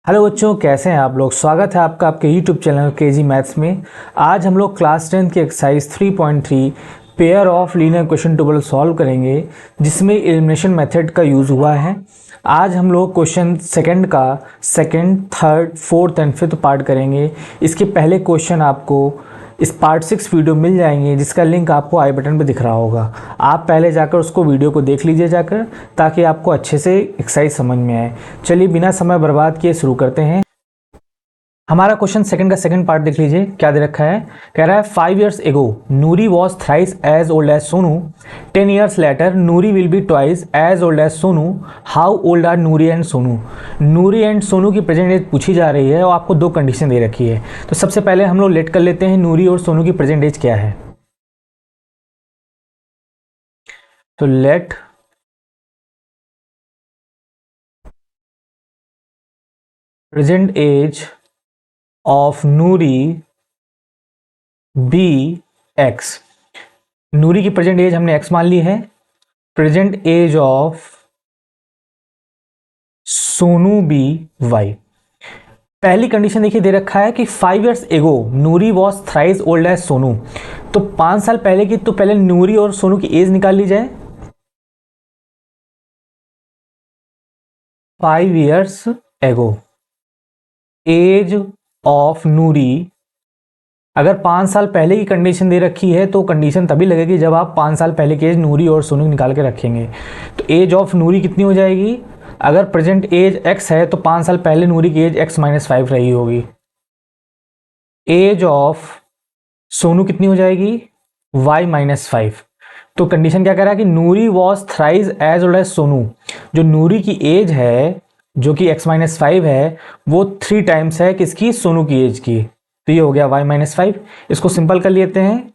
Hello बच्चों, कैसे हैं आप लोग। स्वागत है आपका आपके यूट्यूब चैनल केजी मैथ्स में। आज हम लोग क्लास 10 की exercise 3.3 pair of linear question table solve करेंगे, जिसमें एलिमिनेशन मेथड का यूज़ हुआ है। आज हम लोग क्वेश्चन सेकंड का second, third, fourth and fifth part करेंगे। इसके पहले क्वेश्चन आपको इस पार्ट 6 वीडियो मिल जाएंगे, जिसका लिंक आपको आई बटन पे दिख रहा होगा। आप पहले जाकर उसको वीडियो को देख लीजिए जाकर, ताकि आपको अच्छे से एक्सरसाइज समझ में आए। चलिए बिना समय बर्बाद किए शुरू करते हैं। हमारा क्वेश्चन सेकंड का सेकंड पार्ट देख लीजिए, क्या दे रखा है। कह रहा है 5 years ago Noori was thrice as old as Sonu. 10 years later Noori will be twice as old as Sonu. How old are Noori and Sonu. Noori and Sonu की प्रेजेंट एज पूछी जा रही है और आपको दो कंडीशन दे रखी है। तो सबसे पहले हम लोग लेट कर लेते हैं नूरी और सोनू की प्रेजेंट एज क्या है। तो let present age of Noori be x. Noori की प्रेजेंट एज हमने एक्स मान ली है। Present age of Sonu be y. पहली कंडीशन देखिए दे रखा है कि 5 years ago Noori was thrice old as Sonu. तो 5 साल पहले की, तो पहले नूरी और सोनू की एज निकाल ली जाए। 5 years एगो एज ऑफ नूरी। अगर 5 साल पहले की कंडीशन दे रखी है तो कंडीशन तभी लगेगी जब आप 5 साल पहले की एज नूरी और सोनू निकाल के रखेंगे। तो एज ऑफ नूरी कितनी हो जाएगी। अगर प्रेजेंट एज x है तो 5 साल पहले नूरी की एज x-5 रही होगी। एज ऑफ सोनू कितनी हो जाएगी y-5। तो कंडीशन क्या कह रहा है कि Noori was thrice as old as Sonu. जो नूरी की एज है, जो कि x-5 है, वो 3 टाइम्स है किसकी, सोनू की एज की। तो ये हो गया y-5। इसको सिंपल कर लेते हैं।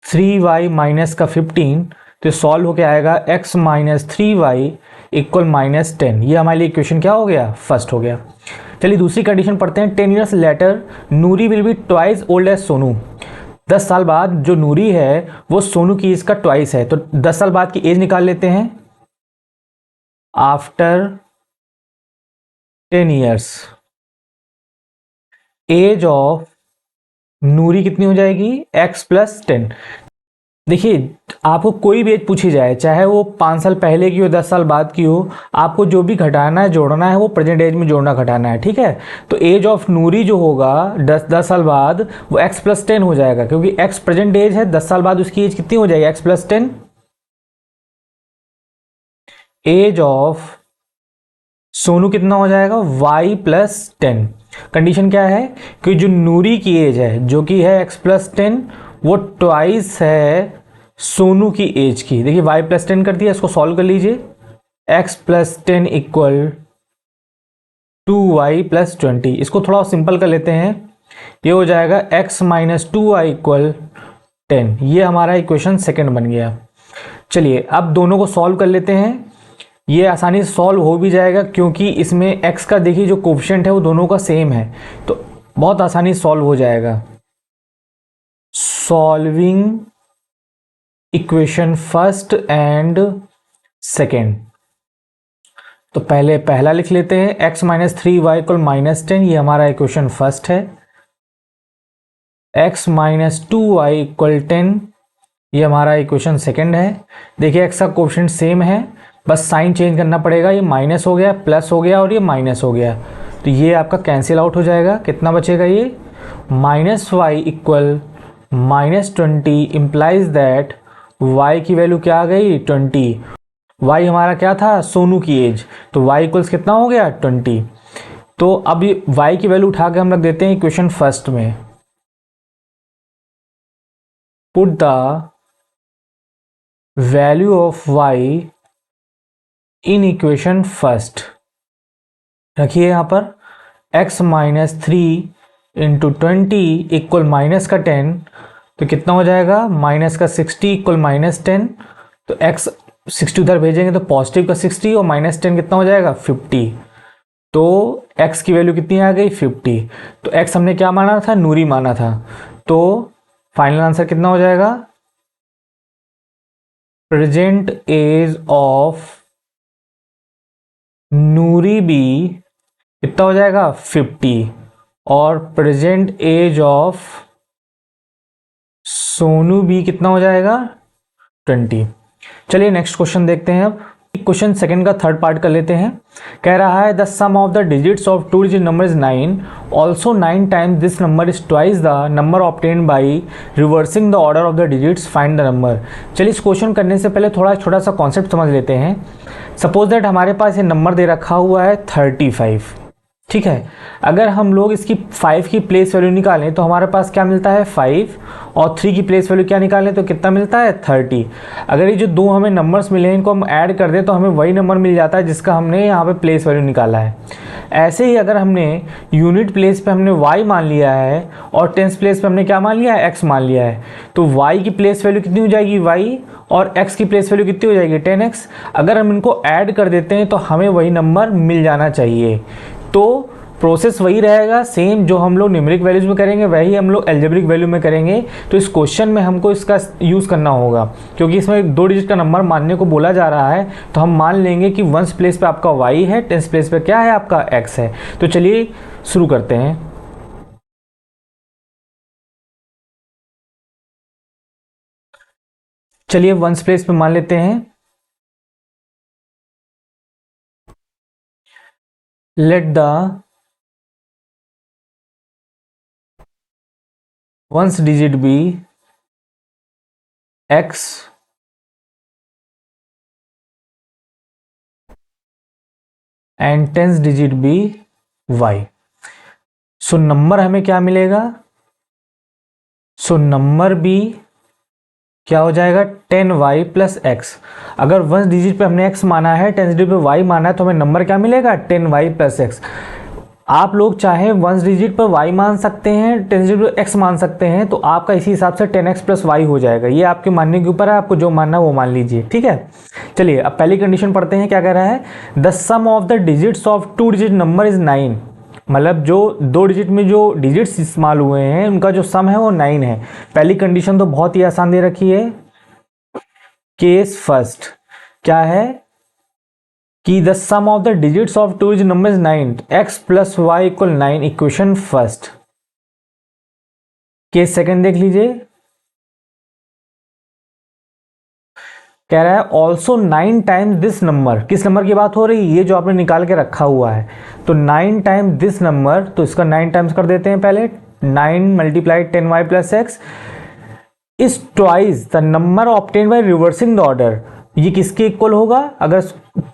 3y माइनस का 15, तो सॉल्व होके आएगा x-3y इक्वल -10। ये हमारे लिए इक्वेशन क्या हो गया, फर्स्ट हो गया। चलिए दूसरी कंडीशन पढ़ते हैं। 10 years later Noori will be twice old as Sonu. 10 साल बाद जो नूरी है वो सोनू की एज का ट्वाइस है। तो 10 साल बाद की एज निकाल लेते हैं। आफ्टर 10 years एज ऑफ नूरी कितनी हो जाएगी, x+10। देखिए आपको कोई भी एज पूछी जाए, चाहे वो 5 साल पहले की हो, 10 साल बाद की हो, आपको जो भी घटाना है जोड़ना है वो प्रेजेंट एज में जोड़ना घटाना है, ठीक है। तो एज ऑफ नूरी जो होगा 10 साल बाद, वो x+10 हो जाएगा, क्योंकि x प्रेजेंट एज है। 10 साल बाद उसकी एज कितनी हो जाएगी, x+10। एज ऑफ सोनू कितना हो जाएगा, y+10। कंडीशन क्या है कि जो नूरी की एज है, जो कि है x+10, वो ट्वाइस है सोनू की एज की। देखिए y+10 कर दिया, इसको सॉल्व कर लीजिए। x+10 equal 2y+20। इसको थोड़ा सिंपल कर लेते हैं। ये हो जाएगा x-2y इक्वल 10। ये हमारा इक्वेशन सेकंड बन गया। चलिए अब दोनों को सॉल्व कर लेते हैं। ये आसानी से सॉल्व हो भी जाएगा, क्योंकि इसमें x का देखिए जो कोफिशिएंट है वो दोनों का सेम है, तो बहुत आसानी से सॉल्व हो जाएगा। Solving equation first and second. तो पहले पहला लिख लेते हैं, x-3y इक्वल -10। ये हमारा इक्वेशन फर्स्ट है। x-2y इक्वल 10, ये हमारा इक्वेशन सेकेंड है। देखिए x का कोफिशिएंट सेम है, बस साइन चेंज करना पड़ेगा। ये माइनस हो गया, प्लस हो गया और ये माइनस हो गया, तो ये आपका कैंसिल आउट हो जाएगा। कितना बचेगा, ये -y equal -20 implies that y की वैल्यू क्या आ गई, 20। y हमारा क्या था, सोनू की एज, तो y इक्वल्स कितना हो गया, 20। तो अब ये y की वैल्यू उठा के हम रख देते हैं इक्वेशन फर्स्ट में। Put the value of y in equation first. रखिए यहाँ पर x-3 इंटू 20 इक्वल माइनस का 10, तो कितना हो जाएगा, -60 इक्वल -10। तो x 60 उधर भेजेंगे तो पॉजिटिव का 60 और -10 कितना हो जाएगा, 50। तो x की वैल्यू कितनी आ गई, 50। तो x हमने क्या माना था, नूरी माना था। तो फाइनल आंसर कितना हो जाएगा, present age of Noori be कितना हो जाएगा 50, और प्रेजेंट एज ऑफ सोनू भी कितना हो जाएगा 20। चलिए नेक्स्ट क्वेश्चन देखते हैं। अब क्वेश्चन सेकंड का थर्ड पार्ट कर लेते हैं। कह रहा है the sum of the digits of two digit number is 9, also 9 times this number is twice the number obtained by reversing the order of the digits, find the number. चलिए इस question करने से पहले थोड़ा छोटा सा कॉन्सेप्ट समझ लेते हैं। सपोज दैट हमारे पास ये नंबर दे रखा हुआ है 35, ठीक है। अगर हम लोग इसकी 5 की प्लेस वैल्यू निकालें तो हमारे पास क्या मिलता है 5, और 3 की प्लेस वैल्यू क्या निकालें तो कितना मिलता है 30। अगर ये जो दो हमें नंबर्स मिले हैं इनको हम ऐड कर दें तो हमें वही नंबर मिल जाता है जिसका हमने यहाँ पे प्लेस वैल्यू निकाला है। ऐसे ही अगर हमने यूनिट प्लेस पे हमने y मान लिया है और टेंस प्लेस पे हमने क्या मान लिया है x मान लिया है, तो y की प्लेस वैल्यू कितनी हो जाएगी y, और x की प्लेस वैल्यू कितनी हो जाएगी 10x। अगर हम इनको ऐड कर देते हैं तो हमें वही नंबर मिल जाना चाहिए। तो प्रोसेस वही रहेगा सेम, जो हम लोग न्यूमेरिक वैल्यूज में करेंगे वही हम लोग एल्जेब्रिक वैल्यू में करेंगे। तो इस क्वेश्चन में हमको इसका यूज़ करना होगा, क्योंकि इसमें 2 डिजिट का नंबर मानने को बोला जा रहा है। तो हम मान लेंगे कि वंस प्लेस पे आपका y है, टेंस प्लेस पे क्या है आपका x है। तो चलिए शुरू करते हैं। चलिए वंस प्लेस पे मान लेते हैं, let the ones digit be x and tens digit be y। So number हमें क्या मिलेगा, सो नंबर बी क्या हो जाएगा 10y प्लस एक्स। अगर वंस डिजिट पे हमने x माना है, टेंस डिजिट पे y माना है, तो हमें नंबर क्या मिलेगा 10y प्लस एक्स। आप लोग चाहे वंस डिजिट पर y मान सकते हैं, टेंस डिजिट पर x मान सकते हैं, तो आपका इसी हिसाब से 10x प्लस y हो जाएगा। ये आपके मानने के ऊपर है, आपको जो मानना है वो मान लीजिए, ठीक है। चलिए अब पहली कंडीशन पढ़ते हैं, क्या कह रहा है the sum of the digits of 2 digit number is 9। मतलब जो 2 डिजिट में जो डिजिट्स इस्तेमाल हुए हैं उनका जो सम है वो 9 है। पहली कंडीशन तो बहुत ही आसान दे रखी है। केस फर्स्ट क्या है कि the sum of the digits of 2 digit number is 9, x plus y equal 9, equation first. Case second देख लीजिए, कह रहा है ऑल्सो 9 टाइम्स दिस नंबर। किस नंबर की बात हो रही है, ये जो आपने निकाल के रखा हुआ है। तो 9 टाइम्स दिस नंबर, तो इसका 9 टाइम्स कर देते हैं पहले। 9 multiply 10y plus x is twice the number obtained by reversing the order. ये किसके इक्वल होगा, अगर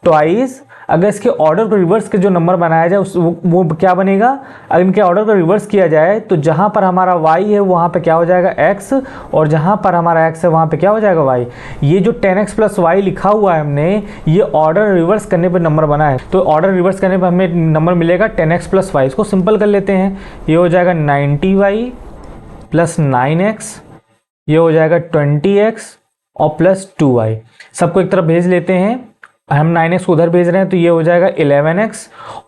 ट्वाइस, अगर इसके ऑर्डर को रिवर्स के जो नंबर बनाया जाए वो क्या बनेगा, अगर इनके ऑर्डर को रिवर्स किया जाए तो जहां पर हमारा y है वहां पे क्या हो जाएगा x, और जहां पर हमारा x है वहां पे क्या हो जाएगा y। ये जो 10x प्लस y लिखा हुआ है हमने, ये ऑर्डर रिवर्स करने पर नंबर बना है। तो ऑर्डर रिवर्स करने पर हमें नंबर मिलेगा 10x प्लस y। इसको सिंपल कर लेते हैं, ये हो जाएगा 90y प्लस 9x, ये हो जाएगा 20x और प्लस 2y। सबको एक तरफ भेज लेते हैं, हम 9x को उधर भेज रहे हैं तो ये हो जाएगा 11x,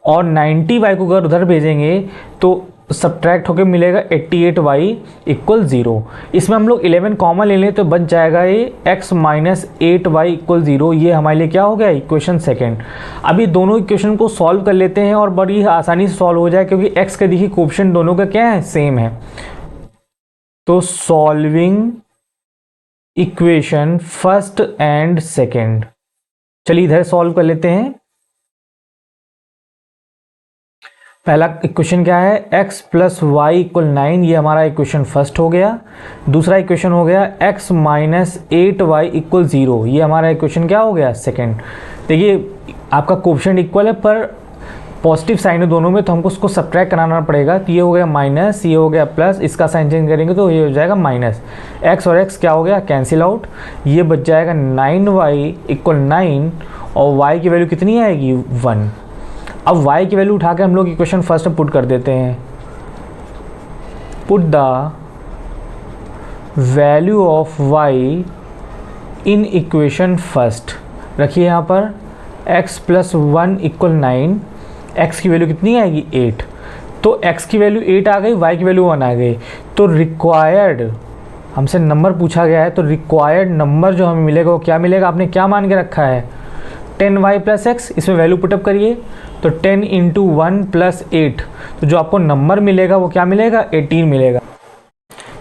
और 90y को अगर उधर भेजेंगे तो सब्ट्रैक्ट होकर मिलेगा 88y इक्वल 0। इसमें हम लोग 11 कॉमन ले लें तो बच जाएगा ये x माइनस 8y इक्वल 0। ये हमारे लिए क्या हो गया इक्वेशन सेकेंड। अभी दोनों इक्वेशन को सॉल्व कर लेते हैं और बड़ी आसानी से सॉल्व हो जाए, क्योंकि x का देखिए कोएफिशिएंट दोनों का क्या है सेम है। तो solving equation first and second, चलिए इधर सॉल्व कर लेते हैं। पहला इक्वेशन क्या है x प्लस वाई इक्वल 9, ये हमारा इक्वेशन फर्स्ट हो गया। दूसरा इक्वेशन हो गया x माइनस 8y इक्वल 0, ये हमारा इक्वेशन क्या हो गया सेकेंड। देखिए आपका कोएफिशिएंट इक्वल है पर पॉजिटिव साइन है दोनों में, तो हमको उसको सब्ट्रैक्ट कराना पड़ेगा। तो ये हो गया माइनस, ये हो गया प्लस, इसका साइन चेंज करेंगे तो ये हो जाएगा माइनस। x और x क्या हो गया कैंसिल आउट, ये बच जाएगा 9y इक्वल 9, और y की वैल्यू कितनी आएगी 1। अब y की वैल्यू उठा के हम लोग इक्वेशन फर्स्ट में पुट कर देते हैं। Put the value of y in equation first. रखिए यहाँ पर x प्लस 1 इक्वल 9, x की वैल्यू कितनी आएगी 8। तो x की वैल्यू 8 आ गई, y की वैल्यू 1 आ गई। तो रिक्वायर्ड हमसे नंबर पूछा गया है, तो रिक्वायर्ड नंबर जो हमें मिलेगा वो क्या मिलेगा, आपने क्या मान के रखा है 10y प्लस एक्स, इसमें वैल्यू पुटअप करिए तो 10 इंटू 1 प्लस 8, तो जो आपको नंबर मिलेगा वो क्या मिलेगा, 18 मिलेगा।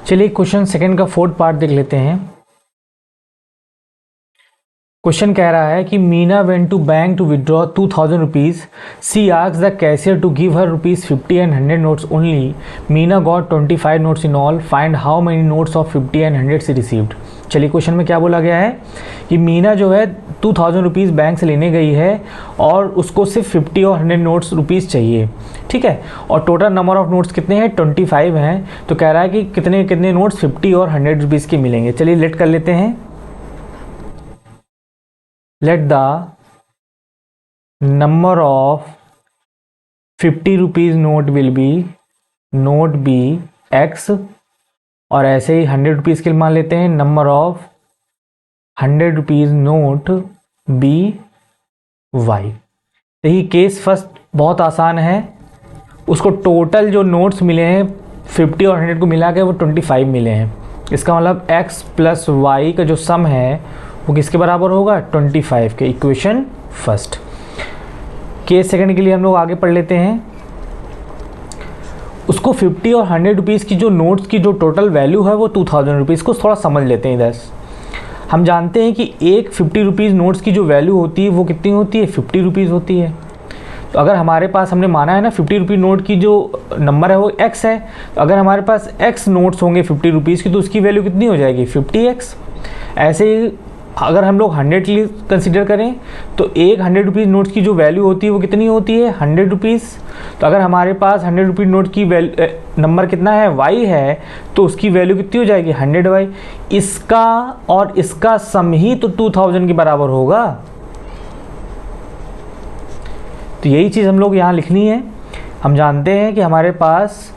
चलिए क्वेश्चन सेकंड का फोर्थ पार्ट देख लेते हैं। क्वेश्चन कह रहा है कि Meena went to bank to withdraw 2000 rupees, she asked the cashier to give her rupees 50 and 100 notes only, Meena got 25 notes in all, find how many notes of 50 and 100 she received. चलिए question में क्या बोला गया है कि मीना जो है 2000 रुपीज़ बैंक से लेने गई है और उसको सिर्फ 50 और 100 नोट्स रुपीज़ चाहिए, ठीक है, और टोटल नंबर ऑफ नोट्स कितने हैं, 25 हैं। तो कह रहा है कि कितने कितने नोट्स 50 और 100 रुपीज़ के मिलेंगे। चलिए लेट कर लेते हैं। Let the number of 50 rupees note be x, और ऐसे ही 100 रुपीज़ के लिए मान लेते हैं number of 100 rupees note be y. यही केस फर्स्ट बहुत आसान है, उसको टोटल जो नोट्स मिले हैं 50 और 100 को मिला के वो 25 मिले हैं। इसका मतलब x प्लस वाई का जो सम है वो किसके बराबर होगा, 25 के। Equation first. केस सेकंड के लिए हम लोग आगे पढ़ लेते हैं। उसको 50 और 100 रुपीज़ की जो नोट्स की जो टोटल वैल्यू है वो 2000 रुपीज़, को थोड़ा समझ लेते हैं इधर। हम जानते हैं कि एक 50 रुपीज़ नोट्स की जो वैल्यू होती है वो कितनी होती है, 50 रुपीज़ होती है। तो अगर हमारे पास, हमने माना है ना 50 रुपये नोट की जो नंबर है वो x है, तो अगर हमारे पास x नोट्स होंगे 50 रुपीज़ की तो उसकी वैल्यू कितनी हो जाएगी, 50x। ऐसे ही अगर हम लोग 100 के लिए कंसिडर करें तो एक 100 रुपीज़ नोट्स की जो वैल्यू होती है वो कितनी होती है, 100 रुपीज़। तो अगर हमारे पास 100 रुपीज़ नोट की नंबर कितना है, y है, तो उसकी वैल्यू कितनी हो जाएगी, 100y। इसका और इसका सम ही तो 2000 के बराबर होगा। तो यही चीज़ हम लोग यहाँ लिखनी है। हम जानते हैं कि हमारे पास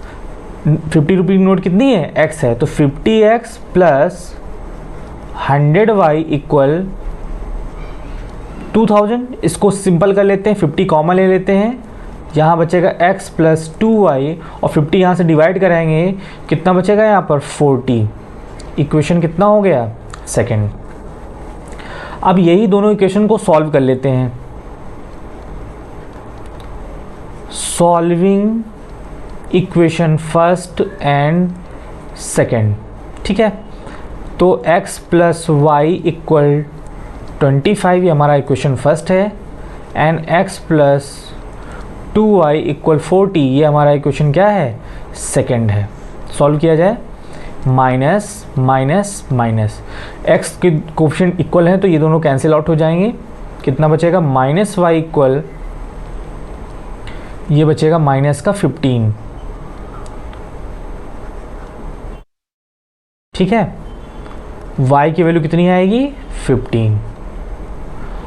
50 रुपीज़ नोट कितनी है, x है, तो 50x प्लस 100y इक्वल 2000। इसको सिंपल कर लेते हैं, 50 कॉमन ले लेते हैं, यहाँ बचेगा x प्लस 2y और 50 यहाँ से डिवाइड कराएंगे, कितना बचेगा यहाँ पर 40। इक्वेशन कितना हो गया, सेकंड। अब यही दोनों इक्वेशन को सॉल्व कर लेते हैं। Solving equation first and second, ठीक है। तो x प्लस वाई इक्वल 25 ये हमारा इक्वेशन फर्स्ट है, and x plus 2y equal 40 ये हमारा इक्वेशन क्या है, सेकंड है। सॉल्व किया जाए, माइनस माइनस माइनस, x के कोफिशिएंट इक्वल हैं तो ये दोनों कैंसिल आउट हो जाएंगे। कितना बचेगा, माइनस वाई इक्वल, ये बचेगा माइनस का 15, ठीक है। y की वैल्यू कितनी आएगी, 15।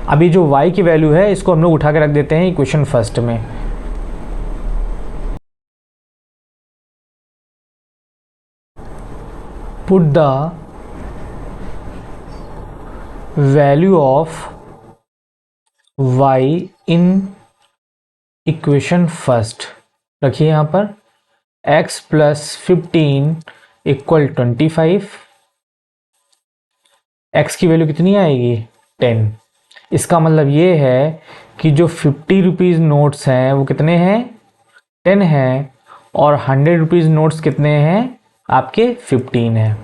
अभी जो y की वैल्यू है इसको हम लोग उठा के रख देते हैं इक्वेशन फर्स्ट में। Put the value of y in equation first, रखिए यहाँ पर x प्लस 15 इक्वल 25, x की वैल्यू कितनी आएगी, 10। इसका मतलब ये है कि जो 50 रुपीज़ नोट्स हैं वो कितने हैं, 10 हैं, और 100 रुपीज़ नोट्स कितने हैं आपके, 15 हैं।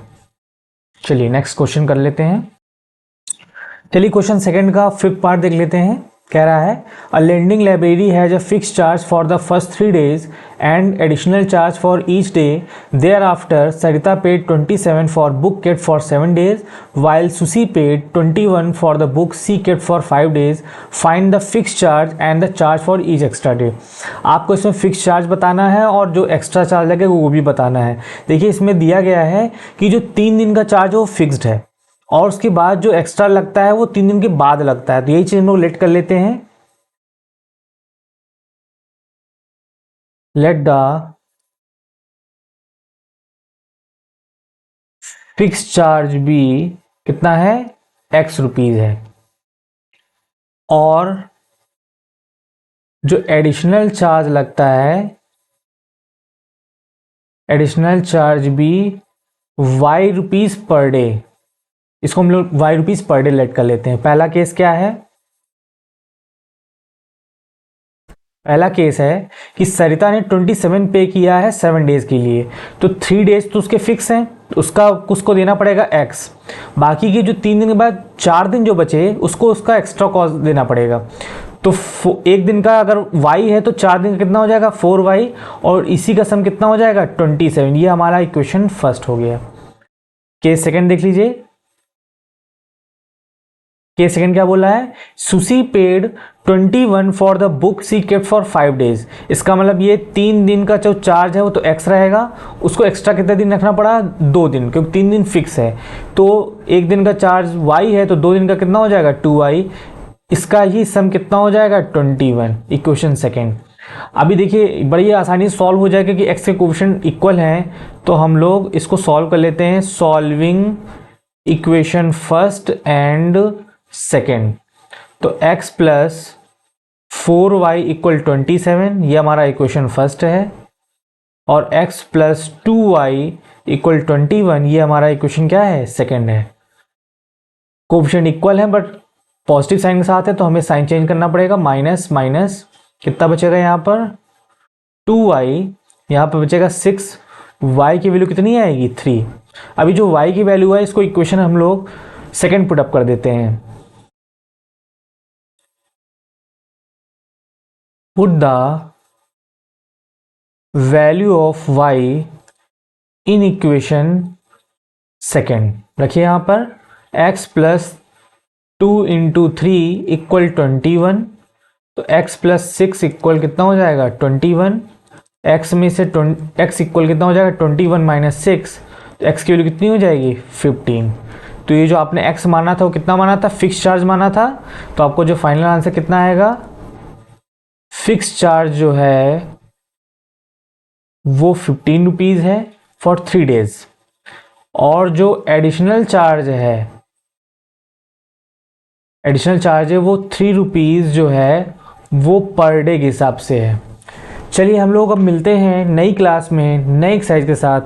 चलिए नेक्स्ट क्वेश्चन कर लेते हैं। चलिए क्वेश्चन सेकंड का फिफ्थ पार्ट देख लेते हैं। कह रहा है a lending library has a fix charge for the first 3 days and additional charge for each day. Thereafter Sarita paid 27 for book kept for 7 days while Susy paid 21 for the book she kept for 5 days। Find the fix charge and the charge for each extra day. आपको इसमें fix charge बताना है और जो extra charge लगेगा वो भी बताना है। देखिए इसमें दिया गया है कि जो 3 दिन का चार्ज है वो फिक्स्ड है और उसके बाद जो एक्स्ट्रा लगता है वो 3 दिन के बाद लगता है। तो यही चीज हम लोग लेट कर लेते हैं। लेट द फिक्स चार्ज भी कितना है, x रुपीज है, और जो एडिशनल चार्ज लगता है, एडिशनल चार्ज भी y रुपीज पर डे। इसको हम लोग y rupees per day let कर लेते हैं। पहला केस क्या है, पहला केस है कि सरिता ने 27 पे किया है 7 डेज के लिए, तो 3 डेज तो उसके फिक्स हैं, उसका उसको देना पड़ेगा x। बाकी के जो 3 दिन के बाद 4 दिन जो बचे उसको उसका एक्स्ट्रा कॉस्ट देना पड़ेगा। तो एक दिन का अगर y है तो 4 दिन का कितना हो जाएगा 4y, और इसी का सम कितना हो जाएगा 27। ये हमारा इक्वेशन फर्स्ट हो गया। केस सेकंड देख लीजिए। केस सेकंड क्या बोला है, Sushi paid 21 for the book she kept for 5 days. इसका मतलब ये 3 दिन का जो चार्ज है वो तो x रहेगा, उसको एक्स्ट्रा कितने दिन रखना पड़ा 2 दिन, क्योंकि 3 दिन फिक्स है। तो एक दिन का चार्ज y है तो 2 दिन का कितना हो जाएगा 2y, इसका ही सम कितना हो जाएगा 21। Equation second. अभी देखिए बड़ी आसानी से सॉल्व हो जाएगा क्योंकि x के कोएफिशिएंट इक्वल हैं, तो हम लोग इसको सॉल्व कर लेते हैं। Solving equation first and second, तो x प्लस 4y इक्वल 27, ये हमारा इक्वेशन फर्स्ट है, और x प्लस 2y इक्वल 21, ये हमारा इक्वेशन क्या है सेकेंड है। कोएफिशिएंट इक्वल है बट पॉजिटिव साइन के साथ है, तो हमें साइन चेंज करना पड़ेगा। माइनस माइनस कितना बचेगा यहाँ पर 2y, यहाँ पर बचेगा 6, y की वैल्यू कितनी आएगी 3। अभी जो y की वैल्यू है इसको इक्वेशन हम लोग सेकेंड पुट अप कर देते हैं। Put the value of y in equation second. रखिए यहाँ पर x प्लस 2 इंटू 3 इक्वल 21, तो x प्लस 6 इक्वल कितना हो जाएगा 21। x में से x इक्वल कितना हो जाएगा 21 माइनस 6, तो x की वैल्यू कितनी हो जाएगी 15। तो ये जो आपने x माना था वो कितना माना था, फिक्स चार्ज माना था, तो आपको जो फाइनल आंसर कितना आएगा, फिक्स चार्ज जो है वो 15 रुपीज़ है फॉर 3 डेज, और जो एडिशनल चार्ज है वो 3 रुपीज़ जो है वो पर डे के हिसाब से है। चलिए हम लोग अब मिलते हैं नई क्लास में नई एक्सरसाइज के साथ।